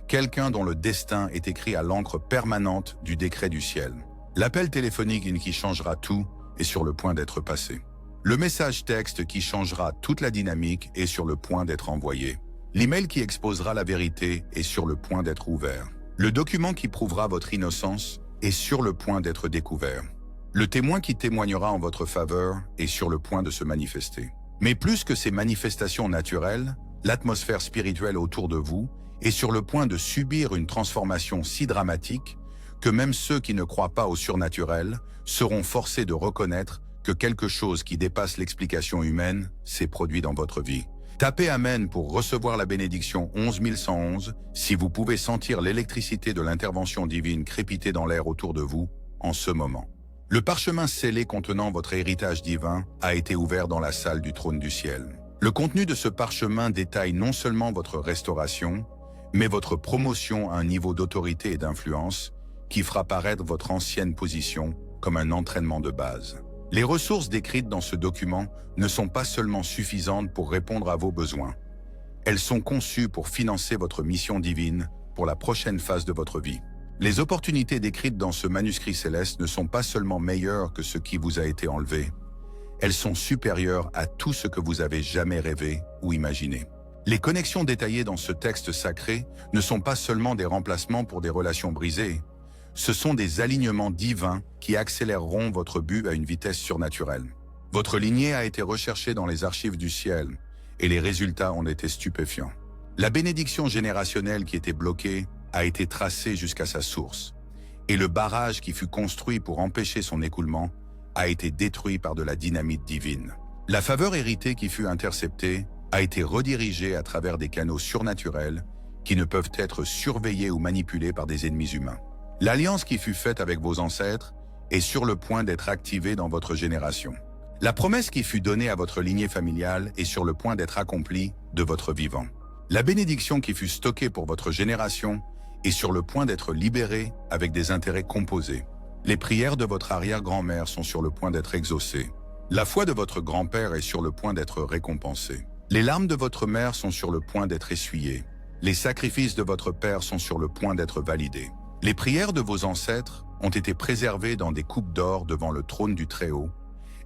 quelqu'un dont le destin est écrit à l'encre permanente du décret du ciel. L'appel téléphonique qui changera tout est sur le point d'être passé. Le message texte qui changera toute la dynamique est sur le point d'être envoyé. L'email qui exposera la vérité est sur le point d'être ouvert. Le document qui prouvera votre innocence est sur le point d'être découvert. Le témoin qui témoignera en votre faveur est sur le point de se manifester. Mais plus que ces manifestations naturelles, l'atmosphère spirituelle autour de vous est sur le point de subir une transformation si dramatique que même ceux qui ne croient pas au surnaturel seront forcés de reconnaître que quelque chose qui dépasse l'explication humaine s'est produit dans votre vie. Tapez Amen pour recevoir la bénédiction 11111 si vous pouvez sentir l'électricité de l'intervention divine crépiter dans l'air autour de vous en ce moment. Le parchemin scellé contenant votre héritage divin a été ouvert dans la salle du trône du ciel. Le contenu de ce parchemin détaille non seulement votre restauration, mais votre promotion à un niveau d'autorité et d'influence qui fera paraître votre ancienne position comme un entraînement de base. Les ressources décrites dans ce document ne sont pas seulement suffisantes pour répondre à vos besoins. Elles sont conçues pour financer votre mission divine pour la prochaine phase de votre vie. Les opportunités décrites dans ce manuscrit céleste ne sont pas seulement meilleures que ce qui vous a été enlevé. Elles sont supérieures à tout ce que vous avez jamais rêvé ou imaginé. Les connexions détaillées dans ce texte sacré ne sont pas seulement des remplacements pour des relations brisées. Ce sont des alignements divins qui accéléreront votre but à une vitesse surnaturelle. Votre lignée a été recherchée dans les archives du ciel et les résultats ont été stupéfiants. La bénédiction générationnelle qui était bloquée a été tracée jusqu'à sa source et le barrage qui fut construit pour empêcher son écoulement a été détruit par de la dynamite divine. La faveur héritée qui fut interceptée a été redirigée à travers des canaux surnaturels qui ne peuvent être surveillés ou manipulés par des ennemis humains. L'alliance qui fut faite avec vos ancêtres est sur le point d'être activée dans votre génération. La promesse qui fut donnée à votre lignée familiale est sur le point d'être accomplie de votre vivant. La bénédiction qui fut stockée pour votre génération est sur le point d'être libérée avec des intérêts composés. Les prières de votre arrière-grand-mère sont sur le point d'être exaucées. La foi de votre grand-père est sur le point d'être récompensée. Les larmes de votre mère sont sur le point d'être essuyées. Les sacrifices de votre père sont sur le point d'être validés. Les prières de vos ancêtres ont été préservées dans des coupes d'or devant le trône du Très-Haut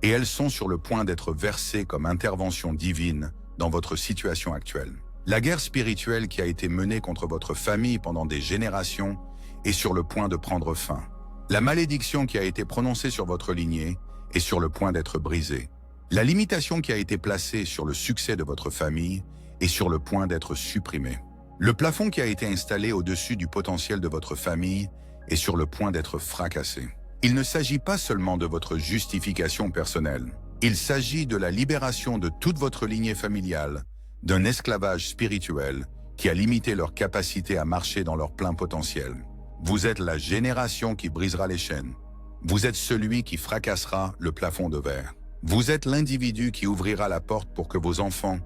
et elles sont sur le point d'être versées comme intervention divine dans votre situation actuelle. La guerre spirituelle qui a été menée contre votre famille pendant des générations est sur le point de prendre fin. La malédiction qui a été prononcée sur votre lignée est sur le point d'être brisée. La limitation qui a été placée sur le succès de votre famille est sur le point d'être supprimée. Le plafond qui a été installé au-dessus du potentiel de votre famille est sur le point d'être fracassé. Il ne s'agit pas seulement de votre justification personnelle. Il s'agit de la libération de toute votre lignée familiale, d'un esclavage spirituel qui a limité leur capacité à marcher dans leur plein potentiel. Vous êtes la génération qui brisera les chaînes. Vous êtes celui qui fracassera le plafond de verre. Vous êtes l'individu qui ouvrira la porte pour que vos enfants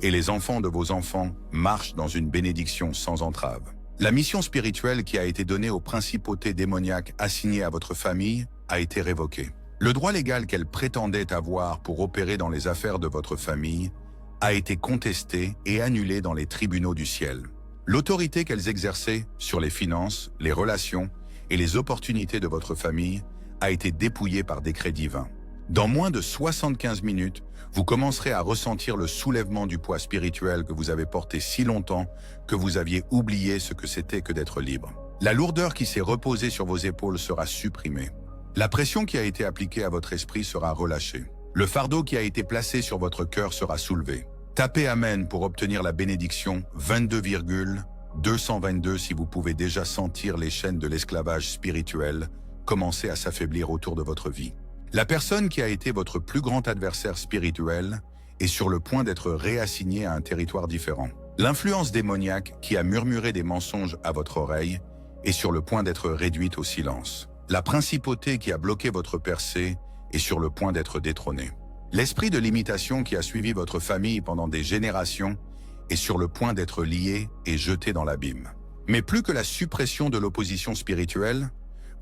et les enfants de vos enfants marchent dans une bénédiction sans entrave. La mission spirituelle qui a été donnée aux principautés démoniaques assignées à votre famille a été révoquée. Le droit légal qu'elles prétendaient avoir pour opérer dans les affaires de votre famille a été contesté et annulé dans les tribunaux du ciel. L'autorité qu'elles exerçaient sur les finances, les relations et les opportunités de votre famille a été dépouillée par décret divin. Dans moins de 75 minutes, vous commencerez à ressentir le soulèvement du poids spirituel que vous avez porté si longtemps que vous aviez oublié ce que c'était que d'être libre. La lourdeur qui s'est reposée sur vos épaules sera supprimée. La pression qui a été appliquée à votre esprit sera relâchée. Le fardeau qui a été placé sur votre cœur sera soulevé. Tapez Amen pour obtenir la bénédiction 22,222 si vous pouvez déjà sentir les chaînes de l'esclavage spirituel commencer à s'affaiblir autour de votre vie. La personne qui a été votre plus grand adversaire spirituel est sur le point d'être réassignée à un territoire différent. L'influence démoniaque qui a murmuré des mensonges à votre oreille est sur le point d'être réduite au silence. La principauté qui a bloqué votre percée est sur le point d'être détrônée. L'esprit de limitation qui a suivi votre famille pendant des générations est sur le point d'être lié et jeté dans l'abîme. Mais plus que la suppression de l'opposition spirituelle,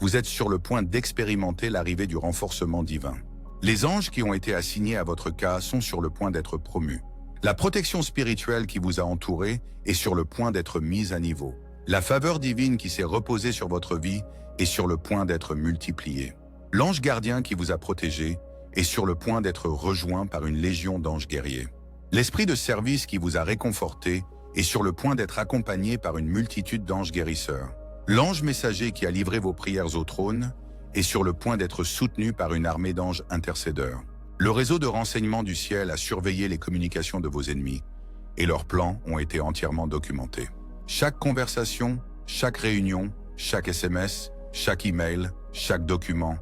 vous êtes sur le point d'expérimenter l'arrivée du renforcement divin. Les anges qui ont été assignés à votre cas sont sur le point d'être promus. La protection spirituelle qui vous a entouré est sur le point d'être mise à niveau. La faveur divine qui s'est reposée sur votre vie est sur le point d'être multipliée. L'ange gardien qui vous a protégé est sur le point d'être rejoint par une légion d'anges guerriers. L'esprit de service qui vous a réconforté est sur le point d'être accompagné par une multitude d'anges guérisseurs. L'ange messager qui a livré vos prières au trône est sur le point d'être soutenu par une armée d'anges intercédeurs. Le réseau de renseignement du ciel a surveillé les communications de vos ennemis et leurs plans ont été entièrement documentés. Chaque conversation, chaque réunion, chaque SMS, chaque email, chaque document,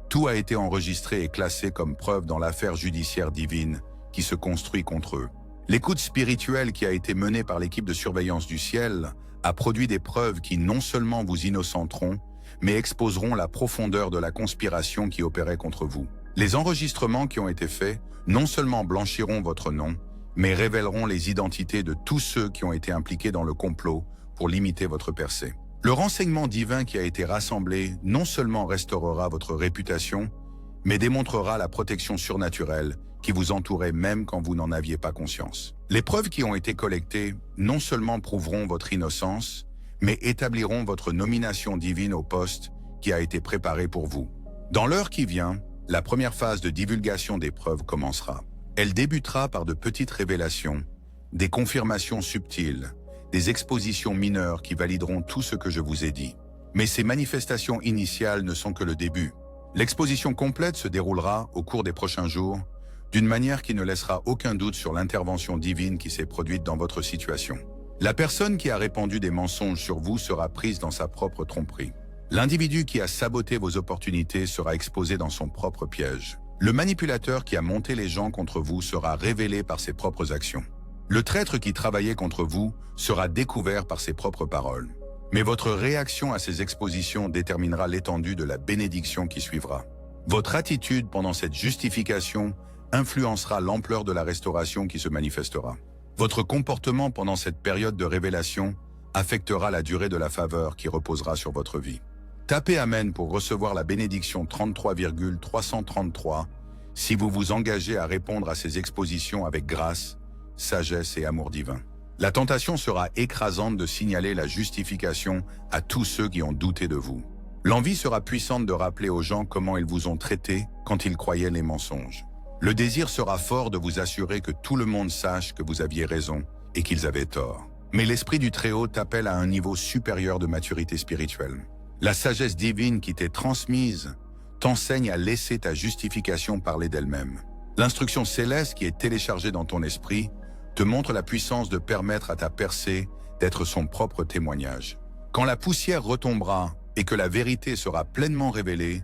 tout a été enregistré et classé comme preuve dans l'affaire judiciaire divine qui se construit contre eux. L'écoute spirituelle qui a été menée par l'équipe de surveillance du ciel a produit des preuves qui non seulement vous innocenteront, mais exposeront la profondeur de la conspiration qui opérait contre vous. Les enregistrements qui ont été faits non seulement blanchiront votre nom, mais révéleront les identités de tous ceux qui ont été impliqués dans le complot pour limiter votre percée. Le renseignement divin qui a été rassemblé non seulement restaurera votre réputation, mais démontrera la protection surnaturelle qui vous entourait même quand vous n'en aviez pas conscience. Les preuves qui ont été collectées non seulement prouveront votre innocence, mais établiront votre nomination divine au poste qui a été préparé pour vous. Dans l'heure qui vient, la première phase de divulgation des preuves commencera. Elle débutera par de petites révélations, des confirmations subtiles, des expositions mineures qui valideront tout ce que je vous ai dit. Mais ces manifestations initiales ne sont que le début. L'exposition complète se déroulera au cours des prochains jours, d'une manière qui ne laissera aucun doute sur l'intervention divine qui s'est produite dans votre situation. La personne qui a répandu des mensonges sur vous sera prise dans sa propre tromperie. L'individu qui a saboté vos opportunités sera exposé dans son propre piège. Le manipulateur qui a monté les gens contre vous sera révélé par ses propres actions. Le traître qui travaillait contre vous sera découvert par ses propres paroles. Mais votre réaction à ces expositions déterminera l'étendue de la bénédiction qui suivra. Votre attitude pendant cette justification influencera l'ampleur de la restauration qui se manifestera. Votre comportement pendant cette période de révélation affectera la durée de la faveur qui reposera sur votre vie. Tapez Amen pour recevoir la bénédiction 33,333 si vous vous engagez à répondre à ces expositions avec grâce, sagesse et amour divin. La tentation sera écrasante de signaler la justification à tous ceux qui ont douté de vous. L'envie sera puissante de rappeler aux gens comment ils vous ont traité quand ils croyaient les mensonges. Le désir sera fort de vous assurer que tout le monde sache que vous aviez raison et qu'ils avaient tort. Mais l'Esprit du Très-Haut t'appelle à un niveau supérieur de maturité spirituelle. La sagesse divine qui t'est transmise t'enseigne à laisser ta justification parler d'elle-même. L'instruction céleste qui est téléchargée dans ton esprit te montre la puissance de permettre à ta percée d'être son propre témoignage. Quand la poussière retombera et que la vérité sera pleinement révélée,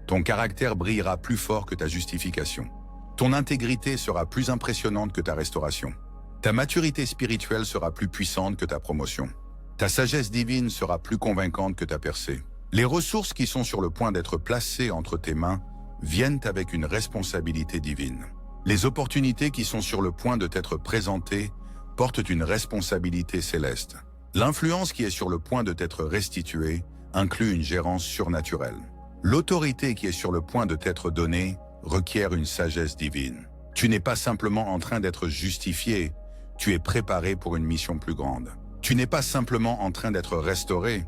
ton caractère brillera plus fort que ta justification. Ton intégrité sera plus impressionnante que ta restauration. Ta maturité spirituelle sera plus puissante que ta promotion. Ta sagesse divine sera plus convaincante que ta percée. Les ressources qui sont sur le point d'être placées entre tes mains viennent avec une responsabilité divine. Les opportunités qui sont sur le point de t'être présentées portent une responsabilité céleste. L'influence qui est sur le point de t'être restituée inclut une gérance surnaturelle. L'autorité qui est sur le point de t'être donnée requiert une sagesse divine. Tu n'es pas simplement en train d'être justifié, tu es préparé pour une mission plus grande. Tu n'es pas simplement en train d'être restauré,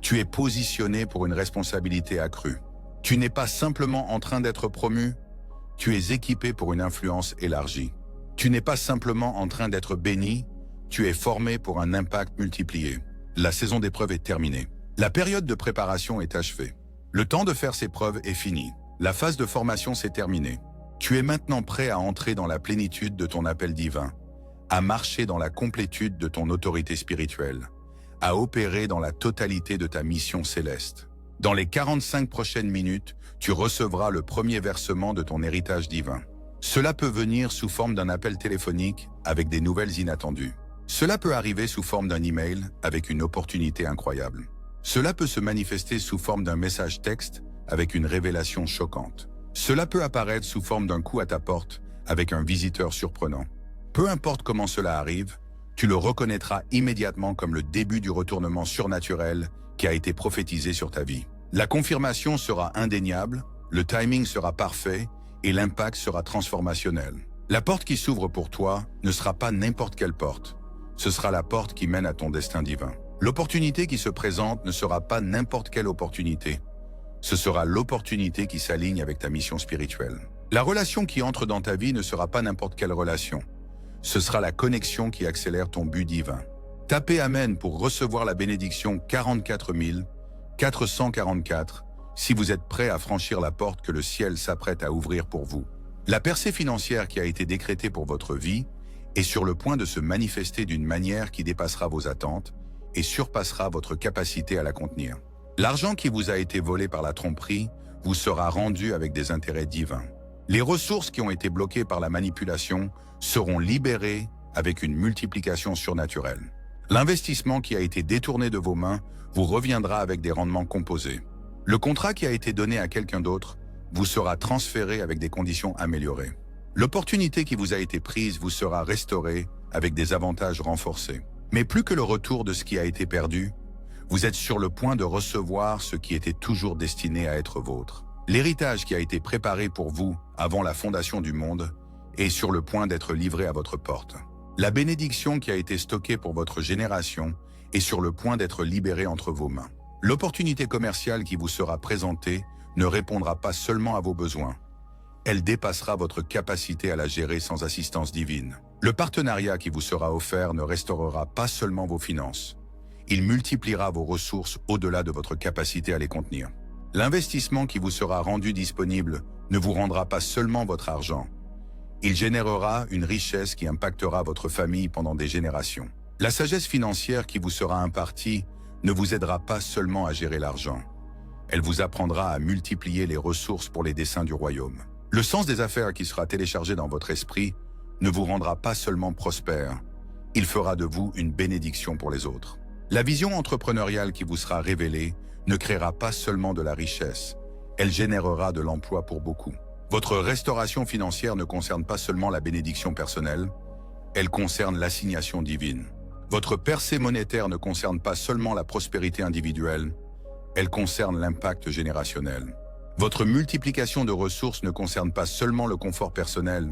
tu es positionné pour une responsabilité accrue. Tu n'es pas simplement en train d'être promu, tu es équipé pour une influence élargie. Tu n'es pas simplement en train d'être béni, tu es formé pour un impact multiplié. La saison d'épreuve est terminée. La période de préparation est achevée. Le temps de faire ses preuves est fini. La phase de formation s'est terminée. Tu es maintenant prêt à entrer dans la plénitude de ton appel divin, à marcher dans la complétude de ton autorité spirituelle, à opérer dans la totalité de ta mission céleste. Dans les 45 prochaines minutes, tu recevras le premier versement de ton héritage divin. Cela peut venir sous forme d'un appel téléphonique avec des nouvelles inattendues. Cela peut arriver sous forme d'un email avec une opportunité incroyable. Cela peut se manifester sous forme d'un message texte avec une révélation choquante. Cela peut apparaître sous forme d'un coup à ta porte avec un visiteur surprenant. Peu importe comment cela arrive, tu le reconnaîtras immédiatement comme le début du retournement surnaturel qui a été prophétisé sur ta vie. La confirmation sera indéniable, le timing sera parfait et l'impact sera transformationnel. La porte qui s'ouvre pour toi ne sera pas n'importe quelle porte. Ce sera la porte qui mène à ton destin divin. L'opportunité qui se présente ne sera pas n'importe quelle opportunité. Ce sera l'opportunité qui s'aligne avec ta mission spirituelle. La relation qui entre dans ta vie ne sera pas n'importe quelle relation. Ce sera la connexion qui accélère ton but divin. Tapez Amen pour recevoir la bénédiction 44 444 si vous êtes prêt à franchir la porte que le ciel s'apprête à ouvrir pour vous. La percée financière qui a été décrétée pour votre vie est sur le point de se manifester d'une manière qui dépassera vos attentes et surpassera votre capacité à la contenir. L'argent qui vous a été volé par la tromperie vous sera rendu avec des intérêts divins. Les ressources qui ont été bloquées par la manipulation seront libérées avec une multiplication surnaturelle. L'investissement qui a été détourné de vos mains vous reviendra avec des rendements composés. Le contrat qui a été donné à quelqu'un d'autre vous sera transféré avec des conditions améliorées. L'opportunité qui vous a été prise vous sera restaurée avec des avantages renforcés. Mais plus que le retour de ce qui a été perdu, vous êtes sur le point de recevoir ce qui était toujours destiné à être vôtre. L'héritage qui a été préparé pour vous avant la fondation du monde est sur le point d'être livré à votre porte. La bénédiction qui a été stockée pour votre génération est sur le point d'être libérée entre vos mains. L'opportunité commerciale qui vous sera présentée ne répondra pas seulement à vos besoins. Elle dépassera votre capacité à la gérer sans assistance divine. Le partenariat qui vous sera offert ne restaurera pas seulement vos finances. Il multipliera vos ressources au-delà de votre capacité à les contenir. L'investissement qui vous sera rendu disponible ne vous rendra pas seulement votre argent. Il générera une richesse qui impactera votre famille pendant des générations. La sagesse financière qui vous sera impartie ne vous aidera pas seulement à gérer l'argent. Elle vous apprendra à multiplier les ressources pour les desseins du royaume. Le sens des affaires qui sera téléchargé dans votre esprit ne vous rendra pas seulement prospère, il fera de vous une bénédiction pour les autres. La vision entrepreneuriale qui vous sera révélée ne créera pas seulement de la richesse, elle générera de l'emploi pour beaucoup. Votre restauration financière ne concerne pas seulement la bénédiction personnelle, elle concerne l'assignation divine. Votre percée monétaire ne concerne pas seulement la prospérité individuelle, elle concerne l'impact générationnel. Votre multiplication de ressources ne concerne pas seulement le confort personnel,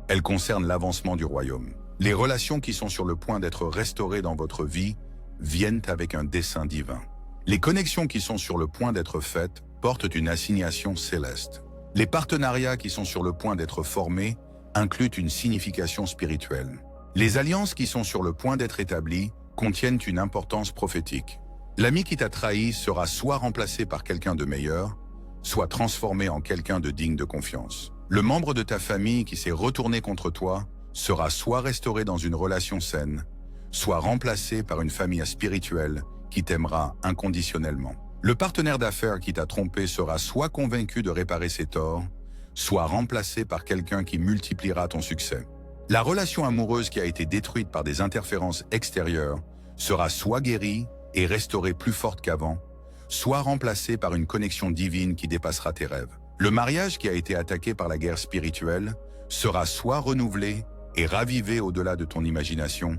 elle concerne l'avancement du royaume. Les relations qui sont sur le point d'être restaurées dans votre vie viennent avec un dessein divin. Les connexions qui sont sur le point d'être faites portent une assignation céleste. Les partenariats qui sont sur le point d'être formés incluent une signification spirituelle. Les alliances qui sont sur le point d'être établies contiennent une importance prophétique. L'ami qui t'a trahi sera soit remplacé par quelqu'un de meilleur, soit transformé en quelqu'un de digne de confiance. Le membre de ta famille qui s'est retourné contre toi sera soit restauré dans une relation saine, soit remplacé par une famille spirituelle qui t'aimera inconditionnellement. Le partenaire d'affaires qui t'a trompé sera soit convaincu de réparer ses torts, soit remplacé par quelqu'un qui multipliera ton succès. La relation amoureuse qui a été détruite par des interférences extérieures sera soit guérie et restaurée plus forte qu'avant, soit remplacée par une connexion divine qui dépassera tes rêves. Le mariage qui a été attaqué par la guerre spirituelle sera soit renouvelé et ravivé au-delà de ton imagination,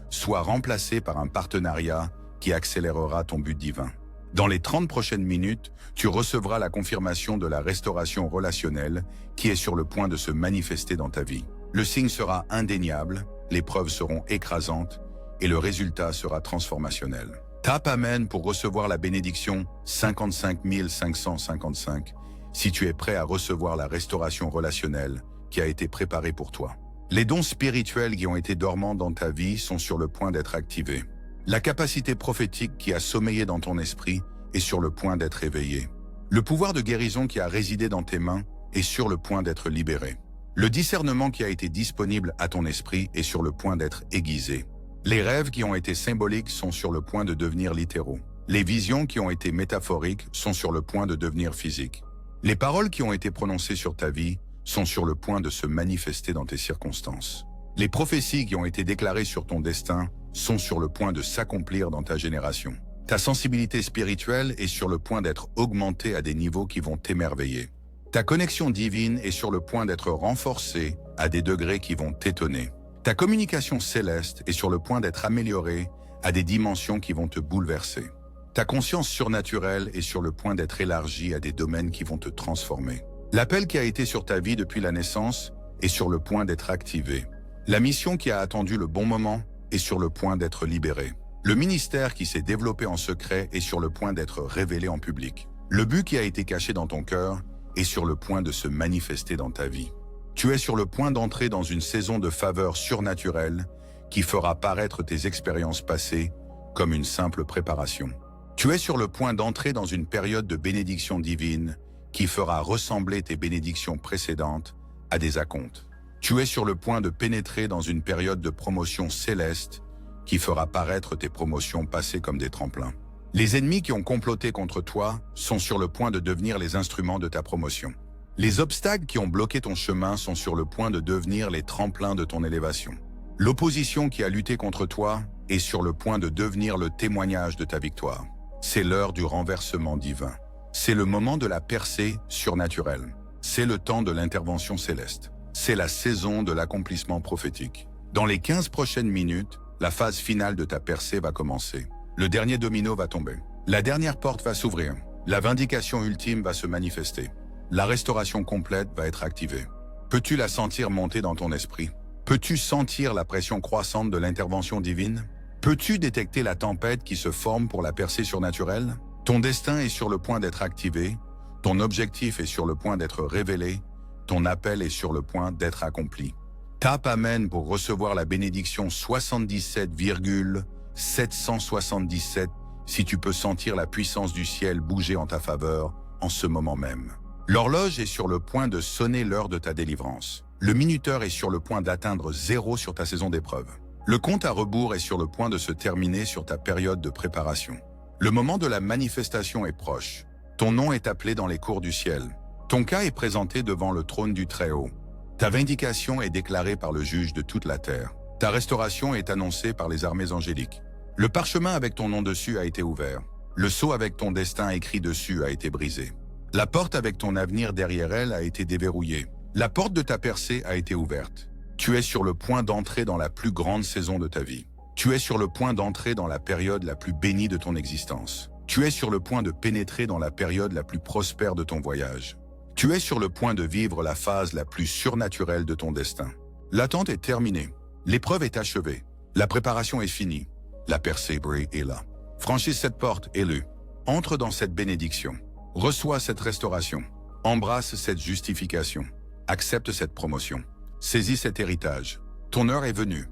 soit remplacé par un partenariat qui accélérera ton but divin. Dans les 30 prochaines minutes, tu recevras la confirmation de la restauration relationnelle qui est sur le point de se manifester dans ta vie. Le signe sera indéniable, les preuves seront écrasantes et le résultat sera transformationnel. Tape Amen pour recevoir la bénédiction 55 555 si tu es prêt à recevoir la restauration relationnelle qui a été préparée pour toi. Les dons spirituels qui ont été dormants dans ta vie sont sur le point d'être activés. La capacité prophétique qui a sommeillé dans ton esprit est sur le point d'être éveillée. Le pouvoir de guérison qui a résidé dans tes mains est sur le point d'être libéré. Le discernement qui a été disponible à ton esprit est sur le point d'être aiguisé. Les rêves qui ont été symboliques sont sur le point de devenir littéraux. Les visions qui ont été métaphoriques sont sur le point de devenir physiques. Les paroles qui ont été prononcées sur ta vie sont sur le point de se manifester dans tes circonstances. Les prophéties qui ont été déclarées sur ton destin sont sur le point de s'accomplir dans ta génération. Ta sensibilité spirituelle est sur le point d'être augmentée à des niveaux qui vont t'émerveiller. Ta connexion divine est sur le point d'être renforcée à des degrés qui vont t'étonner. Ta communication céleste est sur le point d'être améliorée à des dimensions qui vont te bouleverser. Ta conscience surnaturelle est sur le point d'être élargie à des domaines qui vont te transformer. L'appel qui a été sur ta vie depuis la naissance est sur le point d'être activé. La mission qui a attendu le bon moment est sur le point d'être libérée. Le ministère qui s'est développé en secret est sur le point d'être révélé en public. Le but qui a été caché dans ton cœur est sur le point de se manifester dans ta vie. Tu es sur le point d'entrer dans une saison de faveur surnaturelle qui fera paraître tes expériences passées comme une simple préparation. Tu es sur le point d'entrer dans une période de bénédiction divine qui fera ressembler tes bénédictions précédentes à des acomptes. Tu es sur le point de pénétrer dans une période de promotion céleste qui fera paraître tes promotions passées comme des tremplins. Les ennemis qui ont comploté contre toi sont sur le point de devenir les instruments de ta promotion. Les obstacles qui ont bloqué ton chemin sont sur le point de devenir les tremplins de ton élévation. L'opposition qui a lutté contre toi est sur le point de devenir le témoignage de ta victoire. C'est l'heure du renversement divin. C'est le moment de la percée surnaturelle. C'est le temps de l'intervention céleste. C'est la saison de l'accomplissement prophétique. Dans les 15 prochaines minutes, la phase finale de ta percée va commencer. Le dernier domino va tomber. La dernière porte va s'ouvrir. La vindication ultime va se manifester. La restauration complète va être activée. Peux-tu la sentir monter dans ton esprit? Peux-tu sentir la pression croissante de l'intervention divine? Peux-tu détecter la tempête qui se forme pour la percée surnaturelle? Ton destin est sur le point d'être activé, ton objectif est sur le point d'être révélé, ton appel est sur le point d'être accompli. Tape Amen pour recevoir la bénédiction 77,777 si tu peux sentir la puissance du ciel bouger en ta faveur en ce moment même. L'horloge est sur le point de sonner l'heure de ta délivrance. Le minuteur est sur le point d'atteindre 0 sur ta saison d'épreuve. Le compte à rebours est sur le point de se terminer sur ta période de préparation. Le moment de la manifestation est proche. Ton nom est appelé dans les cours du ciel. Ton cas est présenté devant le trône du Très-Haut. Ta vindication est déclarée par le juge de toute la terre. Ta restauration est annoncée par les armées angéliques. Le parchemin avec ton nom dessus a été ouvert. Le sceau avec ton destin écrit dessus a été brisé. La porte avec ton avenir derrière elle a été déverrouillée. La porte de ta percée a été ouverte. Tu es sur le point d'entrer dans la plus grande saison de ta vie. Tu es sur le point d'entrer dans la période la plus bénie de ton existence. Tu es sur le point de pénétrer dans la période la plus prospère de ton voyage. Tu es sur le point de vivre la phase la plus surnaturelle de ton destin. L'attente est terminée. L'épreuve est achevée. La préparation est finie. La percée est là. Franchis cette porte élue. Entre dans cette bénédiction. Reçois cette restauration. Embrasse cette justification. Accepte cette promotion. Saisis cet héritage. Ton heure est venue.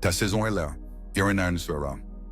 Ta saison est là.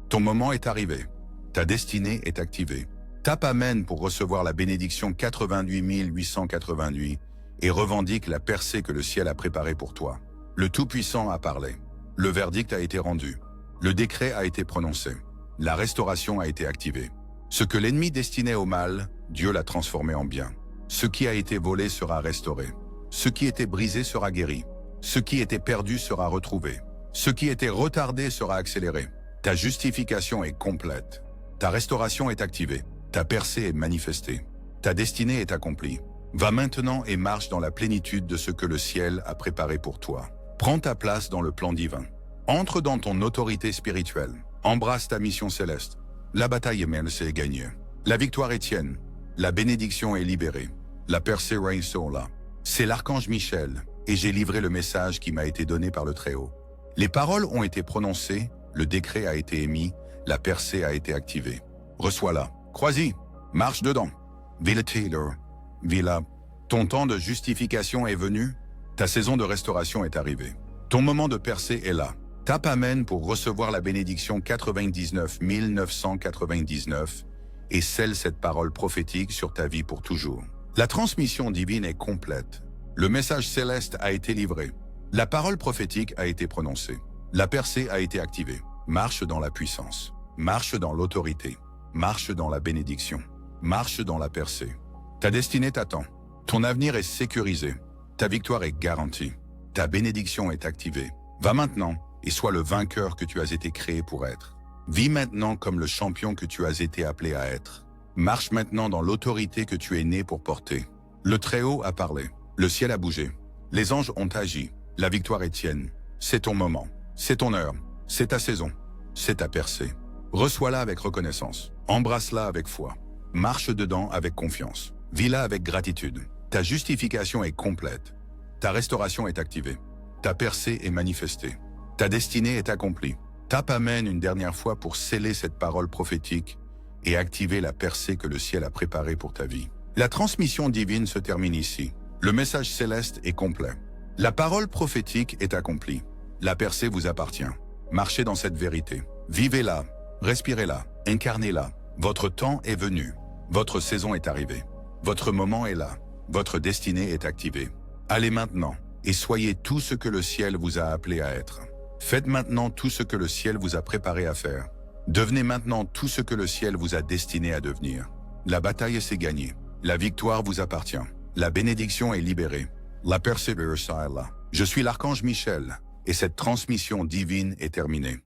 Ton moment est arrivé. Ta destinée est activée. Tape Amen pour recevoir la bénédiction 88 888 et revendique la percée que le ciel a préparée pour toi. Le Tout-Puissant a parlé. Le verdict a été rendu. Le décret a été prononcé. La restauration a été activée. Ce que l'ennemi destinait au mal, Dieu l'a transformé en bien. Ce qui a été volé sera restauré. Ce qui était brisé sera guéri. Ce qui était perdu sera retrouvé. Ce qui était retardé sera accéléré. Ta justification est complète. Ta restauration est activée. Ta percée est manifestée. Ta destinée est accomplie. Va maintenant et marche dans la plénitude de ce que le ciel a préparé pour toi. Prends ta place dans le plan divin. Entre dans ton autorité spirituelle. Embrasse ta mission céleste. La bataille est gagnée. La victoire est tienne. La bénédiction est libérée. La percée règne sur là. C'est l'archange Michel, et j'ai livré le message qui m'a été donné par le Très-Haut. Les paroles ont été prononcées, le décret a été émis, la percée a été activée. Reçois-la. Crois-y. Marche dedans. Villa Taylor. Villa. Ton temps de justification est venu. Ta saison de restauration est arrivée. Ton moment de percée est là. Tape Amen pour recevoir la bénédiction 99 999 et scelle cette parole prophétique sur ta vie pour toujours. La transmission divine est complète. Le message céleste a été livré. La parole prophétique a été prononcée. La percée a été activée. Marche dans la puissance. Marche dans l'autorité. Marche dans la bénédiction. Marche dans la percée. Ta destinée t'attend. Ton avenir est sécurisé. Ta victoire est garantie. Ta bénédiction est activée. Va maintenant et sois le vainqueur que tu as été créé pour être. Vis maintenant comme le champion que tu as été appelé à être. Marche maintenant dans l'autorité que tu es né pour porter. Le Très-Haut a parlé. Le ciel a bougé. Les anges ont agi. La victoire est tienne. C'est ton moment. C'est ton heure. C'est ta saison. C'est ta percée. Reçois-la avec reconnaissance. Embrasse-la avec foi. Marche dedans avec confiance. Vis-la avec gratitude. Ta justification est complète. Ta restauration est activée. Ta percée est manifestée. Ta destinée est accomplie. Tape Amen une dernière fois pour sceller cette parole prophétique et activer la percée que le ciel a préparée pour ta vie. La transmission divine se termine ici. Le message céleste est complet. La parole prophétique est accomplie. La percée vous appartient. Marchez dans cette vérité. Vivez-la, respirez-la, incarnez-la. Votre temps est venu. Votre saison est arrivée. Votre moment est là. Votre destinée est activée. Allez maintenant et soyez tout ce que le ciel vous a appelé à être. Faites maintenant tout ce que le ciel vous a préparé à faire. Devenez maintenant tout ce que le ciel vous a destiné à devenir. La bataille s'est gagnée. La victoire vous appartient. La bénédiction est libérée. La persévérance est là. Je suis l'archange Michel et cette transmission divine est terminée.